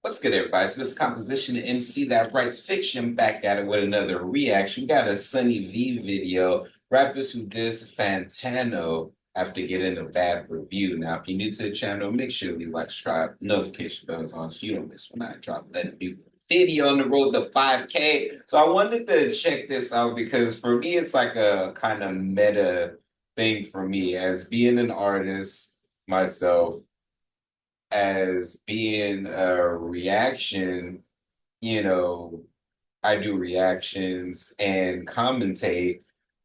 What's good, everybody? It's Mr. Composition and MC that writes fiction back at it with another reaction. We got a Sunny V video. Rappers who diss Fantano after getting a bad review. Now, if you're new to the channel, make sure you like, subscribe, notification bells on so you don't miss when I drop that new video on the road to 5K. So I wanted to check this out because for me, it's like a kind of meta thing for me as being an artist myself as being a reaction, you know, I do reactions and commentate.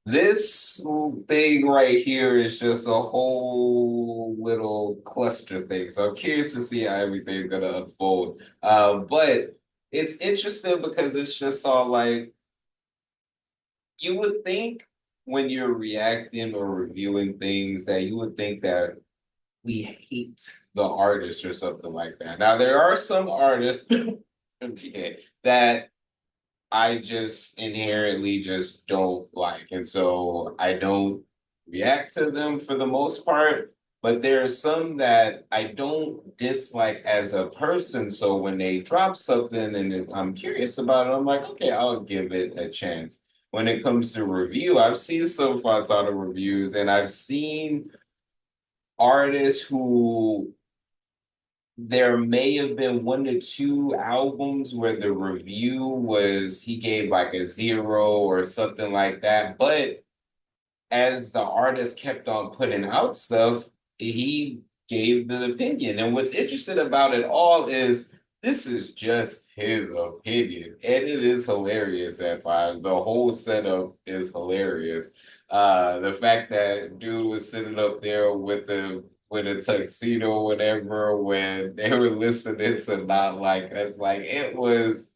This thing right here is just a whole little cluster thing. So I'm curious to see how everything's gonna unfold. But it's interesting because it's just all like you would think when you're reacting or reviewing things that you would think that we hate the artist or something like that. Now there are some artists okay, that I just inherently just don't like, and so I don't react to them for the most part. But there are some that I don't dislike as a person. So when they drop something and if I'm curious about it, I'm like, okay, I'll give it a chance. When it comes to review, I've seen some Fantano reviews, and I've seen artists who there may have been one to two albums where the review was he gave like a 0 or something like that. But as the artist kept on putting out stuff, he gave the opinion. And what's interesting about it all is this is just his opinion. And it is hilarious at times. The whole setup is hilarious. The fact that dude was sitting up there with a tuxedo or whatever when they were listening to Not Like Us, like it was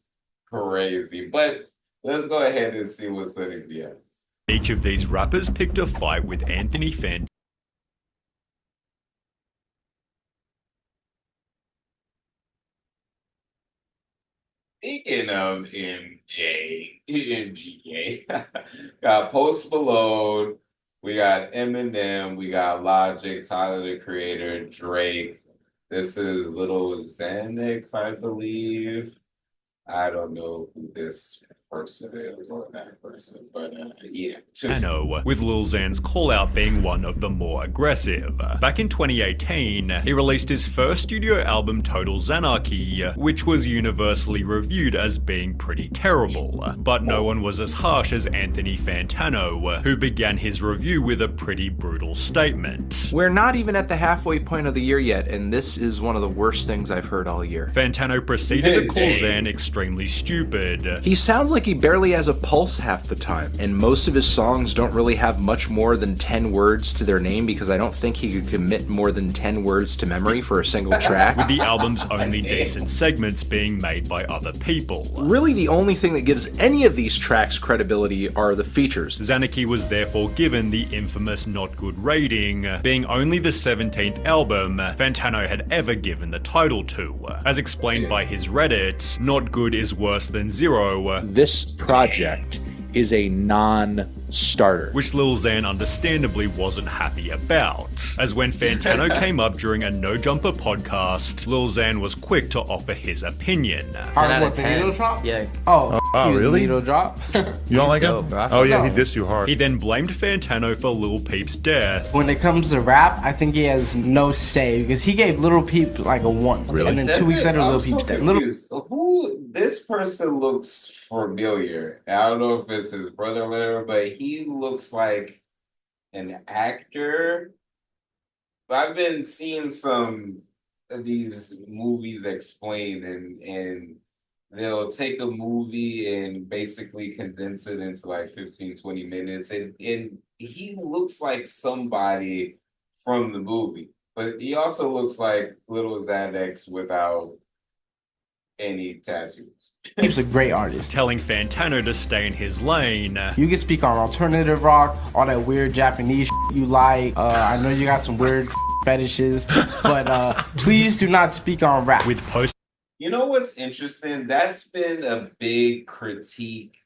crazy. But let's go ahead and see what's in the has. Each of these rappers picked a fight with Anthony Fantano. Speaking of MGK, got Post Malone, we got Eminem, we got Logic, Tyler the Creator, Drake. This is Lil Xan, I believe. I don't know who this person is or that person, but yeah. With Lil Xan's call-out being one of the more aggressive. Back in 2018, he released his first studio album Total Xanarchy, which was universally reviewed as being pretty terrible. But no one was as harsh as Anthony Fantano, who began his review with a pretty brutal statement. We're not even at the halfway point of the year yet, and this is one of the worst things I've heard all year. Fantano proceeded to call Xan extremely stupid. He sounds like he barely has a pulse half the time, and most of his songs don't really have much more than 10 words to their name because I don't think he could commit more than 10 words to memory for a single track. With the album's only decent segments being made by other people. Really, the only thing that gives any of these tracks credibility are the features. Xanarchy was therefore given the infamous not good rating, being only the 17th album Fantano had ever given the title to. As explained by his Reddit, not good is worse than 0. This project is a non-starter. Which Lil Xan understandably wasn't happy about, as when Fantano came up during a No Jumper podcast, Lil Xan was quick to offer his opinion. 10 out of 10. Yeah. Oh, really? Needle drop. You don't like him? Bro. Oh yeah, he dissed you hard. He then blamed Fantano for Lil Peep's death. When it comes to rap, I think he has no say because he gave Little Peep like a 1. Really? And then 2 weeks later, Little Peep's dead. Who this person looks familiar. I don't know if it's his brother or whatever, but he looks like an actor. I've been seeing some of these movies explained, and they'll take a movie and basically condense it into like 15-20 minutes, and he looks like somebody from the movie, but he also looks like Little Xanax without any tattoos. Peep's a great artist. Telling Fantano to stay in his lane. You can speak on alternative rock, all that weird Japanese you like. I know you got some weird fetishes, but please do not speak on rap. With post. You know what's interesting? That's been a big critique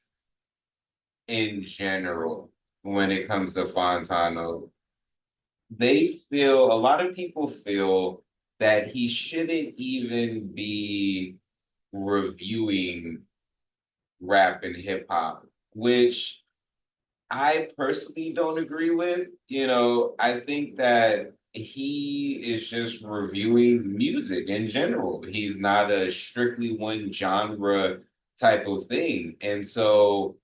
in general when it comes to Fantano. A lot of people feel that he shouldn't even be reviewing rap and hip hop, which I personally don't agree with. I think that he is just reviewing music in general. He's not a strictly one genre type of thing. And so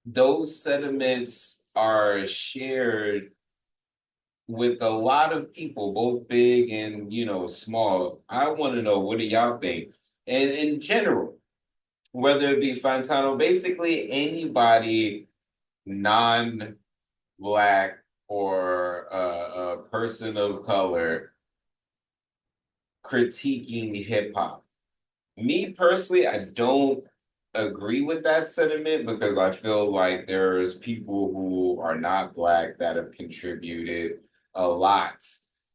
those sentiments are shared with a lot of people, both big and, small. I want to know, what do y'all think? And in general, whether it be Fantano, basically anybody non-black or a person of color critiquing hip hop. Me personally, I don't agree with that sentiment because I feel like there's people who are not black that have contributed a lot,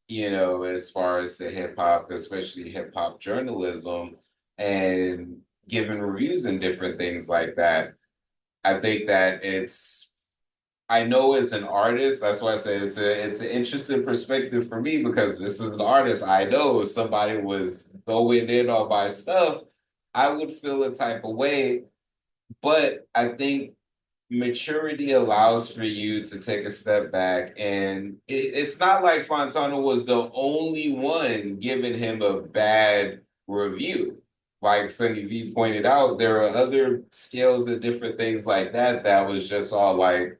as far as the hip hop, especially hip hop journalism and giving reviews and different things like that. I think that I know as an artist, that's why I said it's an interesting perspective for me because this is an artist. I know if somebody was going in on my stuff, I would feel a type of way. But I think maturity allows for you to take a step back, and it's not like Fontana was the only one giving him a bad review. Like Sunny V pointed out, there are other scales and different things like that that was just all like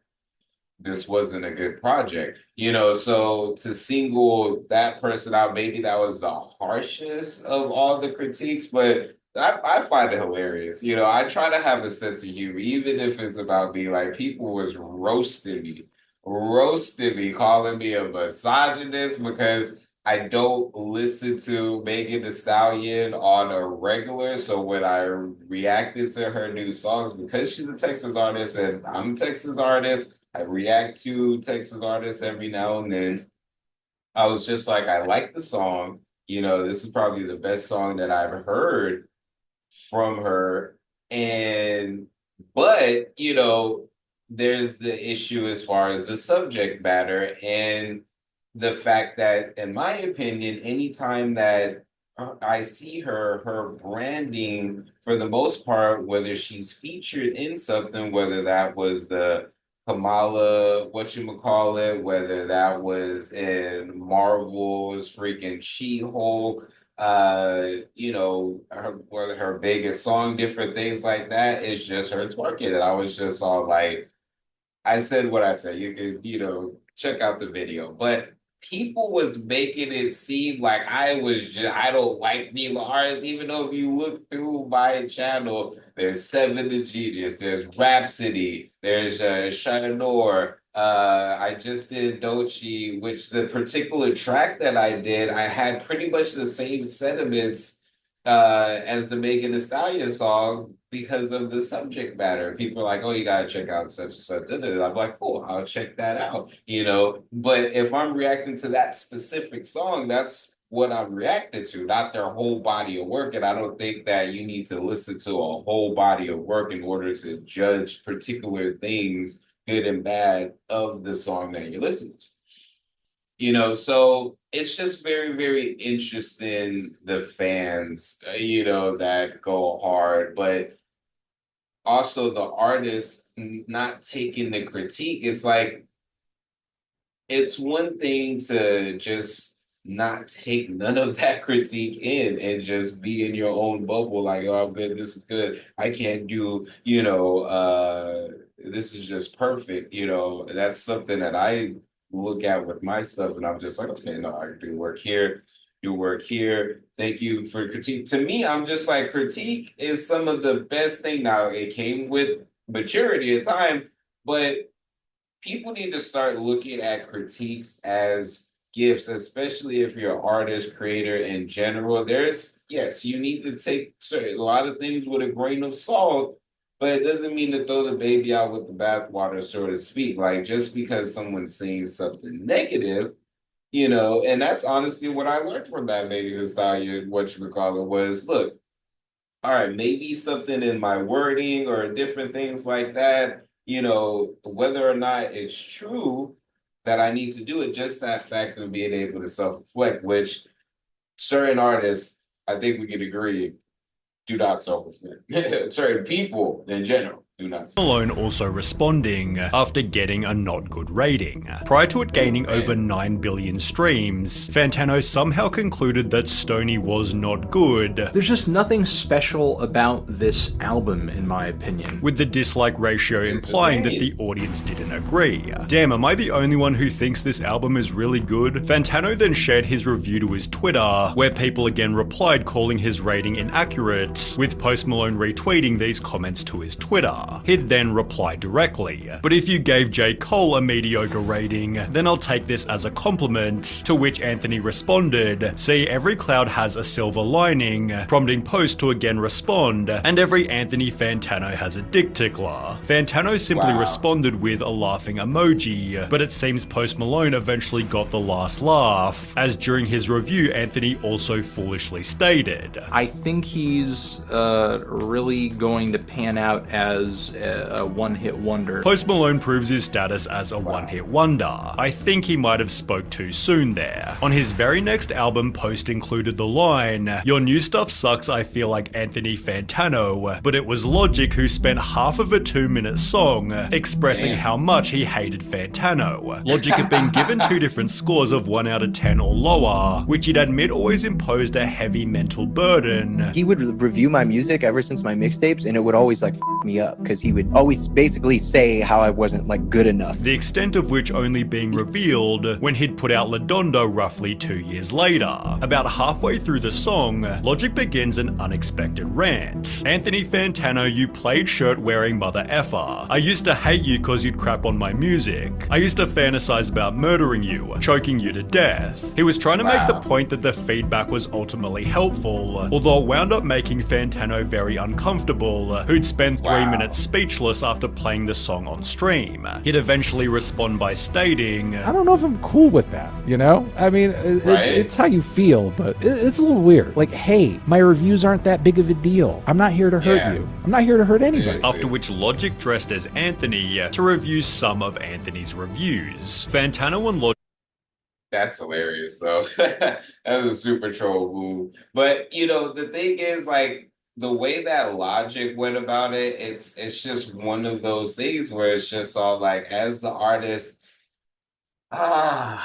this wasn't a good project, so to single that person out, maybe that was the harshest of all the critiques, but I find it hilarious. I try to have a sense of humor, even if it's about me. Like people was roasting me, calling me a misogynist because I don't listen to Megan Thee Stallion on a regular. So when I reacted to her new songs, because she's a Texas artist and I'm a Texas artist, I react to Texas artists every now and then. I was just like, I like the song. This is probably the best song that I've heard from her. And, but, there's the issue as far as the subject matter and the fact that, in my opinion, anytime that I see her branding, for the most part, whether she's featured in something, whether that was the Kamala, whatchamacallit, whether that was in Marvel's freaking She-Hulk, whether her biggest song, different things like that, it's just her twerking. And I was just all like, I said what I said. You can, check out the video. But people was making it seem like I don't like female artists, even though if you look through my channel, there's Seven the Genius, there's Rhapsody, there's Shananor. I just did Dochi, which the particular track that I did, I had pretty much the same sentiments as the Megan Thee Stallion song because of the subject matter. People are like, "Oh, you gotta check out such and such." And I'm like, "Cool, I'll check that out." But if I'm reacting to that specific song, that's what I'm reacting to, not their whole body of work. And I don't think that you need to listen to a whole body of work in order to judge particular things, good and bad, of the song that you're listening to. So it's just very, very interesting, the fans, that go hard, but also the artists not taking the critique. It's like, it's one thing to just not take none of that critique in and just be in your own bubble, like, oh, I'm good, this is good. I can't do, this is just perfect. That's something that I look at with my stuff, and I'm just like, okay, no, I do work here, do work here. Thank you for critique. To me, I'm just like, critique is some of the best thing. Now, it came with maturity at time, but people need to start looking at critiques as gifts, especially if you're an artist, creator in general. Yes, you need to take a lot of things with a grain of salt, but it doesn't mean to throw the baby out with the bathwater, so to speak. Like, just because someone's saying something negative, and that's honestly what I learned from that Megan Thee Stallion, what you would call it, was, look, all right, maybe something in my wording or different things like that, whether or not it's true that I need to do it, just that fact of being able to self-reflect, which certain artists I think we can agree, do not self-reflect. Sorry, people in general do not. Malone also responding after getting a not good rating. Prior to it gaining over 9 billion streams, Fantano somehow concluded that Stoney was not good, There's just nothing special about this album, in my opinion. with the dislike ratio implying that the audience didn't agree. Damn, am I the only one who thinks this album is really good? Fantano then shared his review to his Twitter, where people again replied calling his rating inaccurate, with Post Malone retweeting these comments to his Twitter. He'd then reply directly, "But if you gave J. Cole a mediocre rating, then I'll take this as a compliment," to which Anthony responded, "See, every cloud has a silver lining," prompting Post to again respond, "And every Anthony Fantano has a dick tickler." Fantano simply responded with a laughing emoji, but it seems Post Malone eventually got the last laugh, as during his review Anthony also foolishly stated, I think he's really going to pan out as a one-hit wonder. Post Malone proves his status as a one-hit wonder. I think he might have spoke too soon there. On his very next album, Post included the line, "Your new stuff sucks, I feel like Anthony Fantano," but it was Logic who spent half of a 2-minute song expressing how much he hated Fantano. Logic had been given 2 different scores of 1 out of 10 or lower, which he'd admit always imposed a heavy mental burden. He would review my music ever since my mixtapes, and it would always like f me up because he would always basically say how I wasn't like good enough. The extent of which only being revealed when he'd put out La Donda roughly 2 years later. About halfway through the song, Logic begins an unexpected rant. "Anthony Fantano, you plaid shirt wearing mother effer. I used to hate you cause you'd crap on my music. I used to fantasize about murdering you, choking you to death." He was trying to make the point that the feedback was ultimately helpful, although it wound up making Fantano very uncomfortable, who'd spend 3 minutes speechless after playing the song on stream. He'd eventually respond by stating, I don't know if I'm cool with that, you know? I mean, it's how you feel, but it's a little weird. Like, hey, my reviews aren't that big of a deal. I'm not here to hurt you. I'm not here to hurt anybody. After which Logic dressed as Anthony to review some of Anthony's reviews. Fantano and Logic That's hilarious, though. That was a super troll move. But the thing is, like, the way that Logic went about it, it's just one of those things where it's just all like, as the artist, I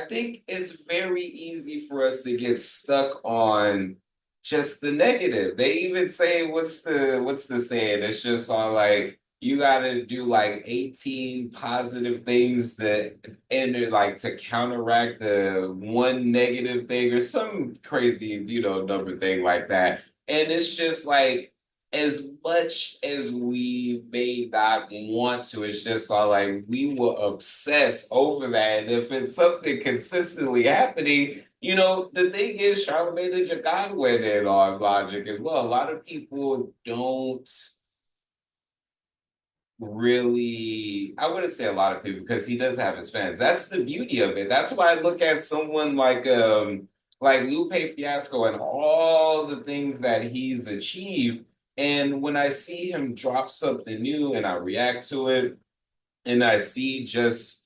think it's very easy for us to get stuck on just the negative. They even say, what's the saying? It's just all like, you gotta do like 18 positive things that and like to counteract the one negative thing or some crazy, number thing like that. And it's just like, as much as we may not want to, it's just all like we will obsess over that. And if it's something consistently happening, the thing is, Charlamagne the God went in on Logic as well. A lot of people don't really, I wouldn't say a lot of people, because he does have his fans. That's the beauty of it. That's why I look at someone like Lupe Fiasco and all the things that he's achieved. And when I see him drop something new and I react to it, and I see just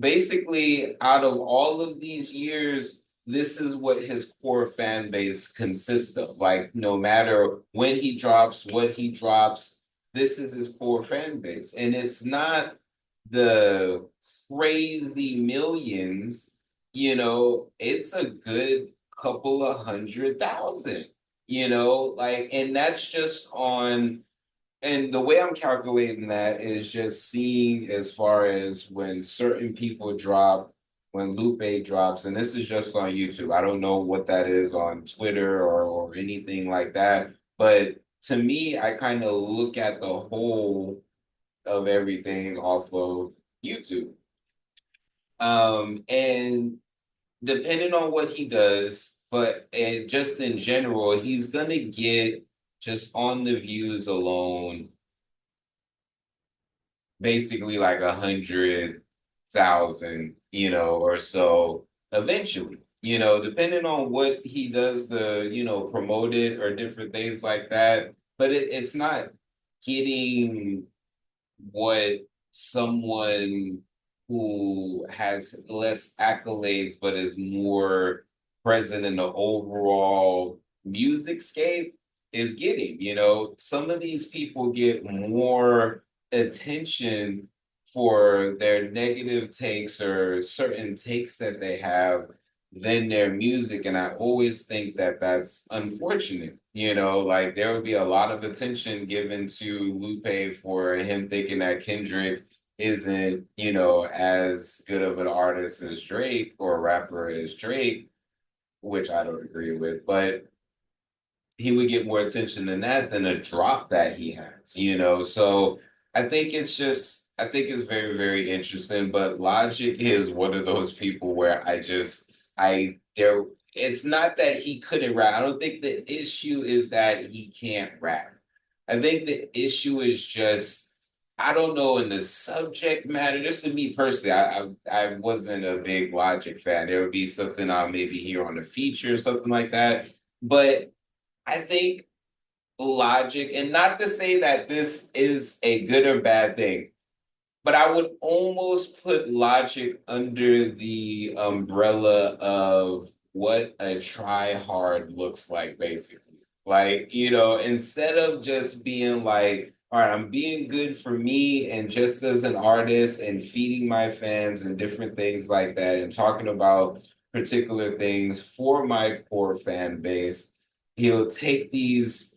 basically out of all of these years, this is what his core fan base consists of. Like, no matter when he drops, what he drops, this is his core fan base. And it's not the crazy millions, it's a good couple of 100,000, and that's just on, and the way I'm calculating that is just seeing as far as when certain people drop, when Lupe drops, and this is just on YouTube. I don't know what that is on Twitter or anything like that, but to me, I kind of look at the whole of everything off of YouTube. And depending on what he does, but just in general, he's gonna get, just on the views alone, basically like 100,000, or so eventually. Depending on what he does to, promote it or different things like that. But it's not getting what someone who has less accolades but is more present in the overall music scape is getting. You know, some of these people get more attention for their negative takes or certain takes that they have than their music. And I always think that that's unfortunate. You know, like there would be a lot of attention given to Lupe for him thinking that Kendrick isn't, you know, as good of an artist as Drake or a rapper as Drake, which I don't agree with, but he would get more attention than that than a drop that he has, you know. So I think I think it's very, very interesting. But Logic is one of those people where it's not that he couldn't rap. I don't think the issue is that he can't rap. I think the issue is just, I don't know, in the subject matter, just to me personally, I wasn't a big Logic fan. There would be something I'll maybe hear on a feature or something like that. But I think Logic, and not to say that this is a good or bad thing, but I would almost put Logic under the umbrella of what a try hard looks like, basically. Like, you know, instead of just being like, all right, I'm being good for me and just as an artist and feeding my fans and different things like that and talking about particular things for my core fan base, he'll take these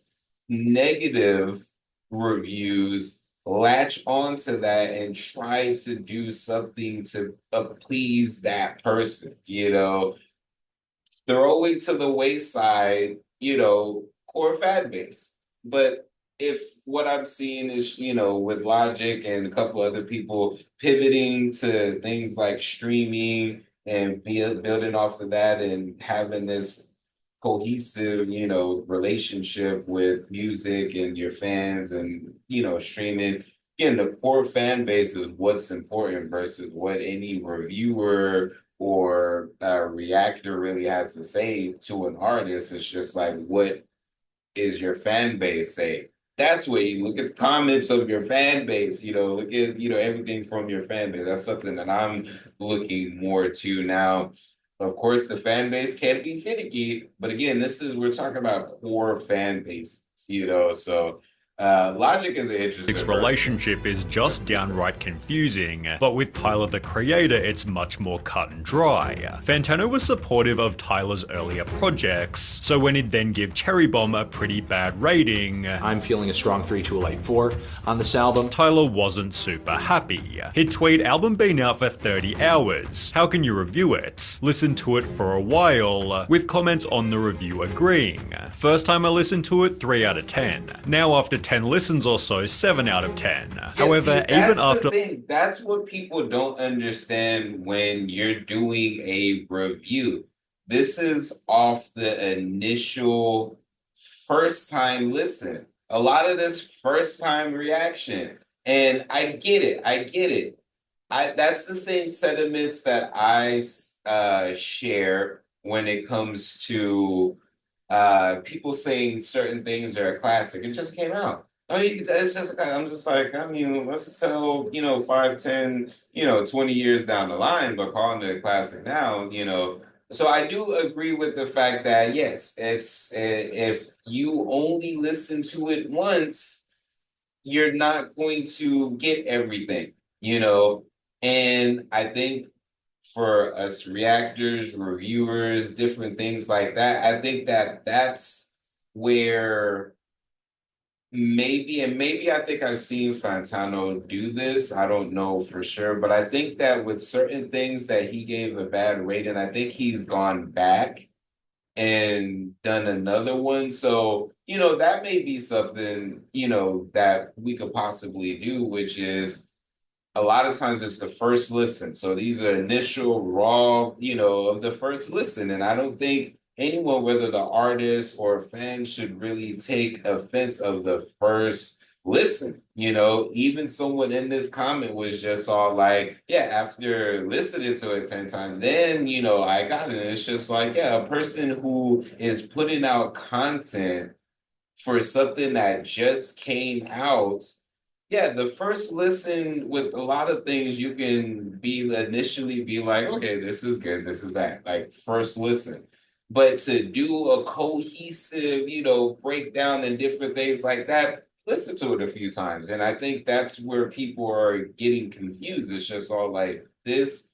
negative reviews, latch onto that, and try to do something to please that person, you know, throw it to the wayside, you know, core fan base. But if what I'm seeing is, you know, with Logic and a couple other people pivoting to things like streaming and building off of that and having this cohesive, you know, relationship with music and your fans and, you know, streaming. Again, the core fan base is what's important versus what any reviewer or reactor really has to say to an artist. It's just like, what is your fan base say? That's where you look at the comments of your fan base, you know, look at, you know, everything from your fan base. That's something that I'm looking more to now. Of course, the fan base can be finicky, but again, we're talking about core fan bases, you know, so Logic is an interesting Its person. relationship is just downright confusing, but with Tyler the Creator it's much more cut and dry. Fantano was supportive of Tyler's earlier projects, so when he'd then give Cherry Bomb a pretty bad rating, I'm feeling a strong 3 to a light 4 on this album. Tyler wasn't super happy. He'd tweet, "Album been out for 30 hours. How can you review it? Listen to it for a while," with comments on the review agreeing. First time I listened to it, 3 out of 10. Now after 10 listens or so, 7 out of 10. Yeah, However, see, even that's after... the thing. That's what people don't understand when you're doing a review. This is off the initial first time listen. A lot of this first time reaction. And I get it. I get it. That's the same sentiments that I share when it comes to people saying certain things are a classic. It just came out. Oh, it's just I'm just like, I mean, let's tell, you know, 5, 10, you know, 20 years down the line, but calling it a classic now, you know. So I do agree with the fact that yes, it's if you only listen to it once, you're not going to get everything, you know. And I think for us reactors, reviewers, different things like that, I think that that's where maybe I think I've seen Fantano do this. I don't know for sure, but I think that with certain things that he gave a bad rating, I think he's gone back and done another one. So, you know, that may be something, you know, that we could possibly do, which is a lot of times it's the first listen. So these are initial raw, you know, of the first listen. And I don't think anyone, whether the artist or fan, should really take offense of the first listen. You know, even someone in this comment was just all like, yeah, after listening to it 10 times, then, you know, I got it. And it's just like, yeah, a person who is putting out content for something that just came out Yeah, the first listen with a lot of things you can be initially be like, okay, this is good, this is bad. Like first listen. But to do a cohesive, breakdown and different things like that, listen to it a few times. And I think that's where people are getting confused. It's just all like, this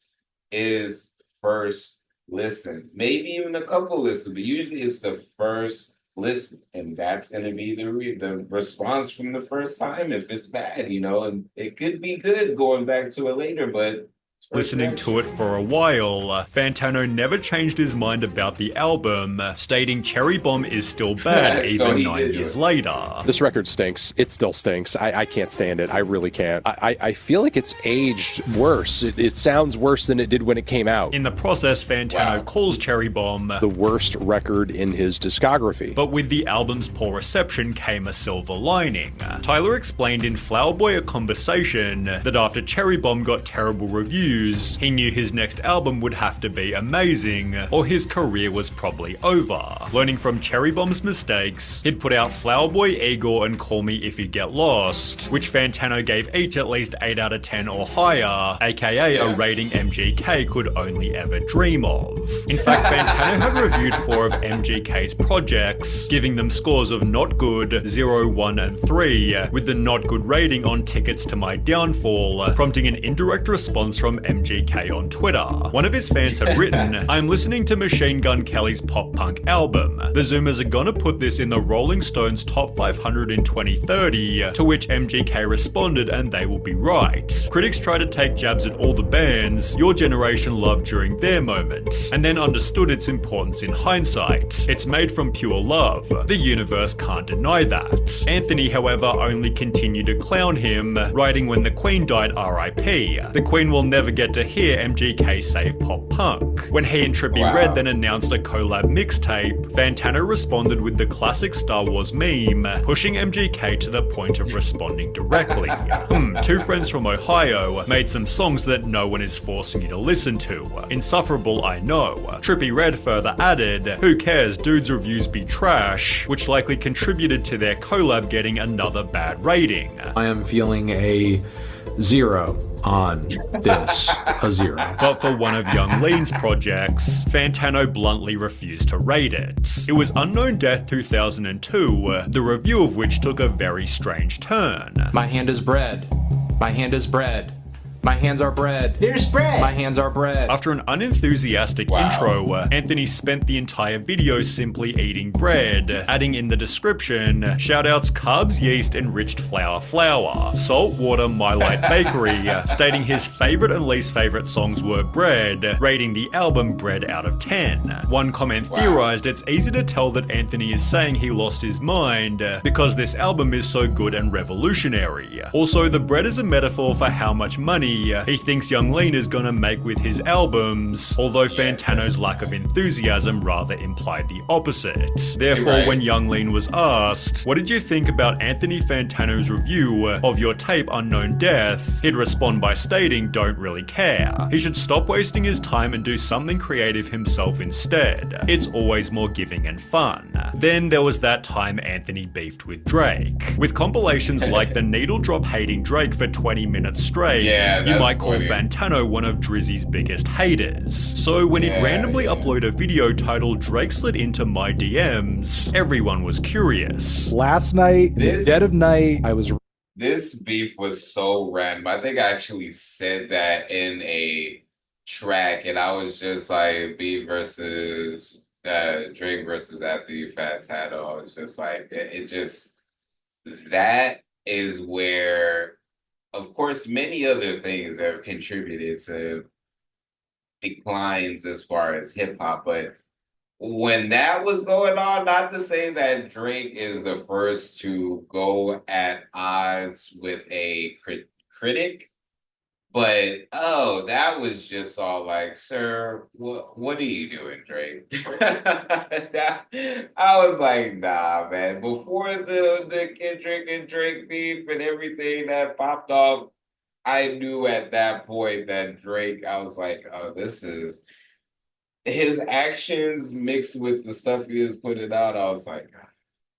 is first listen, maybe even a couple listen, but usually it's the first listen, and that's going to be the response from the first time. If it's bad, and it could be good going back to it later, but Listening to it for a while, Fantano never changed his mind about the album, stating Cherry Bomb is still bad even 9 years later. This record stinks. It still stinks. I can't stand it. I really can't. I feel like it's aged worse. It sounds worse than it did when it came out. In the process, Fantano calls Cherry Bomb the worst record in his discography. But with the album's poor reception came a silver lining. Tyler explained in Flower Boy A Conversation that after Cherry Bomb got terrible reviews, he knew his next album would have to be amazing, or his career was probably over. Learning from Cherry Bomb's mistakes, he'd put out Flower Boy, Igor, and Call Me If You Get Lost, which Fantano gave each at least 8 out of 10 or higher, aka a rating MGK could only ever dream of. In fact, Fantano had reviewed 4 of MGK's projects, giving them scores of not good, 0, 1, and 3, with the not good rating on Tickets to My Downfall, prompting an indirect response from MGK on Twitter. One of his fans had written, "I'm listening to Machine Gun Kelly's pop punk album. The Zoomers are gonna put this in the Rolling Stones top 500 in 2030, to which MGK responded, and they will be right. Critics try to take jabs at all the bands your generation loved during their moment, and then understood its importance in hindsight. It's made from pure love. The universe can't deny that." Anthony, however, only continued to clown him, writing, "When the Queen died, RIP. The Queen will never get to hear MGK save pop punk." When he and Trippie Redd then announced a collab mixtape, Fantano responded with the classic Star Wars meme, pushing MGK to the point of responding directly. 2 friends from Ohio made some songs that no one is forcing you to listen to. Insufferable, I know. Trippie Redd further added, "Who cares, dudes' reviews be trash," which likely contributed to their collab getting another bad rating. I am feeling a 0 on this, a 0. But for one of Young Lean's projects, Fantano bluntly refused to rate it. It was Unknown Death 2002, the review of which took a very strange turn. My hand is bread. My hand is bread. My hands are bread. There's bread. My hands are bread. After an unenthusiastic intro, Anthony spent the entire video simply eating bread, adding in the description, shoutouts carbs, yeast, enriched flour, salt, water, My Light Bakery, stating his favorite and least favorite songs were bread, rating the album bread out of 10. One comment theorized it's easy to tell that Anthony is saying he lost his mind because this album is so good and revolutionary. Also, the bread is a metaphor for how much money he thinks Young Lean is gonna make with his albums, although Fantano's lack of enthusiasm rather implied the opposite. Therefore, when Young Lean was asked, "What did you think about Anthony Fantano's review of your tape Unknown Death?" he'd respond by stating, "Don't really care. He should stop wasting his time and do something creative himself instead. It's always more giving and fun." Then there was that time Anthony beefed with Drake. With compilations like the Needle Drop hating Drake for 20 minutes straight, you might call Fantano one of Drizzy's biggest haters. So when he'd randomly upload a video titled "Drake Slid Into My DMs," everyone was curious. Last night, in the dead of night, This beef was so random. I think I actually said that in a track, and I was just like, beef versus Drake versus Anthony Fantano. It's just like, that is where, of course, many other things have contributed to declines as far as hip hop, but when that was going on, not to say that Drake is the first to go at odds with a critic, but that was just all like, "Sir, what are you doing, Drake?" I was like, "Nah, man." Before the Kendrick and Drake beef and everything that popped off, I knew at that point that Drake, I was like, "Oh, this is." His actions mixed with the stuff he was putting out, I was like,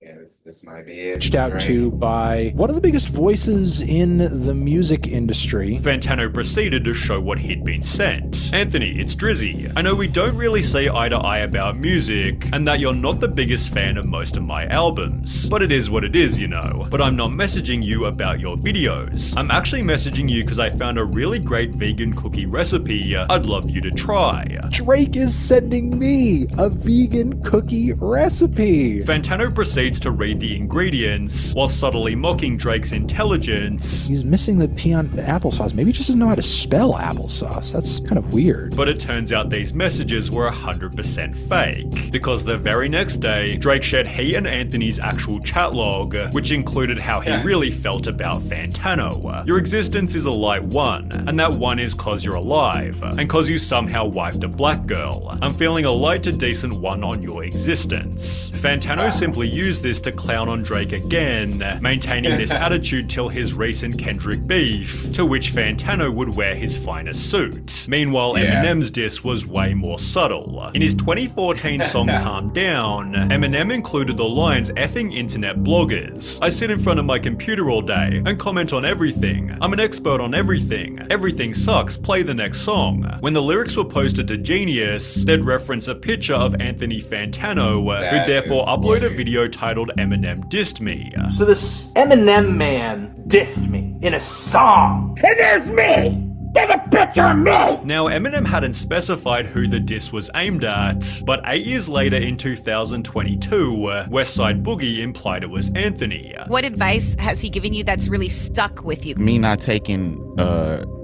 Yeah, this might be it. Reached out to by one of the biggest voices in the music industry. Fantano proceeded to show what he'd been sent. Anthony, it's Drizzy. I know we don't really see eye to eye about music, and that you're not the biggest fan of most of my albums. But it is what it is, you know. But I'm not messaging you about your videos. I'm actually messaging you because I found a really great vegan cookie recipe I'd love you to try. Drake is sending me a vegan cookie recipe. Fantano proceeds to read the ingredients while subtly mocking Drake's intelligence. He's missing the peon applesauce. Maybe he just doesn't know how to spell applesauce. That's kind of weird. But it turns out these messages were 100% fake, because the very next day, Drake shared he and Anthony's actual chat log, which included how he really felt about Fantano. Your existence is a light one, and that one is cause you're alive, and cause you somehow wifed a black girl. I'm feeling a light to decent one on your existence. Fantano simply used this to clown on Drake again, maintaining this attitude till his recent Kendrick beef, to which Fantano would wear his finest suit. Meanwhile, Eminem's diss was way more subtle. In his 2014 song Calm Down, Eminem included the lines effing internet bloggers. I sit in front of my computer all day and comment on everything. I'm an expert on everything. Everything sucks, play the next song. When the lyrics were posted to Genius, they'd reference a picture of Anthony Fantano, who'd therefore upload a video titled Eminem Dissed Me. So this Eminem man dissed me in a song. And there's me! There's a picture of me! Now, Eminem hadn't specified who the diss was aimed at, but 8 years later in 2022, Westside Boogie implied it was Anthony. What advice has he given you that's really stuck with you? Me not taking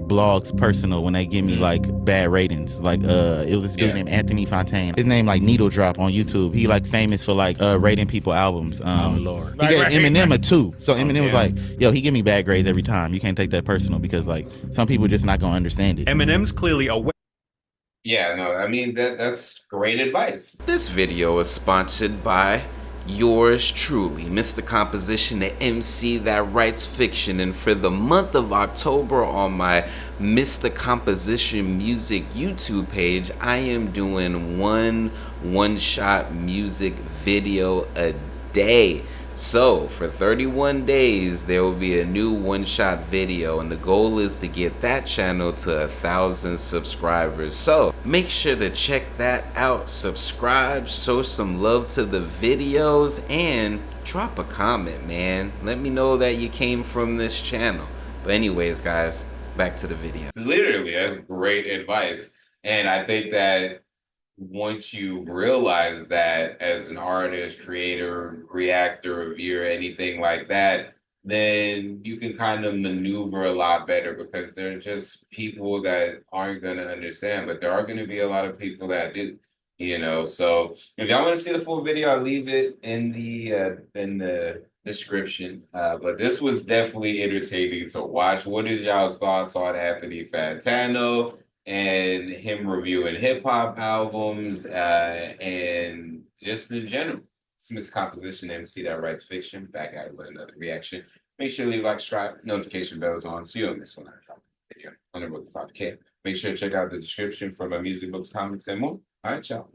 blogs personal when they give me like bad ratings. Like it was this dude named Anthony Fontaine. His name like Needle Drop on YouTube. He like famous for like rating people albums. Oh Lord. He gave Eminem a 2. So Eminem was like, yo, he give me bad grades every time. You can't take that personal because like some people just not gonna understand it. Eminem's clearly aware. Yeah, no, I mean that's great advice. This video is sponsored by yours truly, Mr. Composition, the MC that writes fiction. And for the month of October on my Mr. Composition Music YouTube page, I am doing one-shot music video a day. So for 31 days, there will be a new one-shot video, and the goal is to get that channel to 1,000 subscribers. So make sure to check that out, subscribe, show some love to the videos, and drop a comment, man. Let me know that you came from this channel. But anyways, guys, back to the video. Literally, that's great advice. And I think that once you realize that as an artist, creator, reactor, reviewer, anything like that, then you can kind of maneuver a lot better, because there are just people that aren't going to understand, but there are going to be a lot of people that do, you know. So if y'all want to see the full video, I'll leave it in the description. But this was definitely entertaining to watch. What is y'all's thoughts on Anthony Fantano and him reviewing hip-hop albums, and just in general? It's Mr. Composition, MC that writes fiction. Back at it with another reaction. Make sure to leave a like, subscribe, notification bells on so you don't miss when I drop a video on the road to 5K. Make sure to check out the description for my music, books, comics, and more. All right, y'all.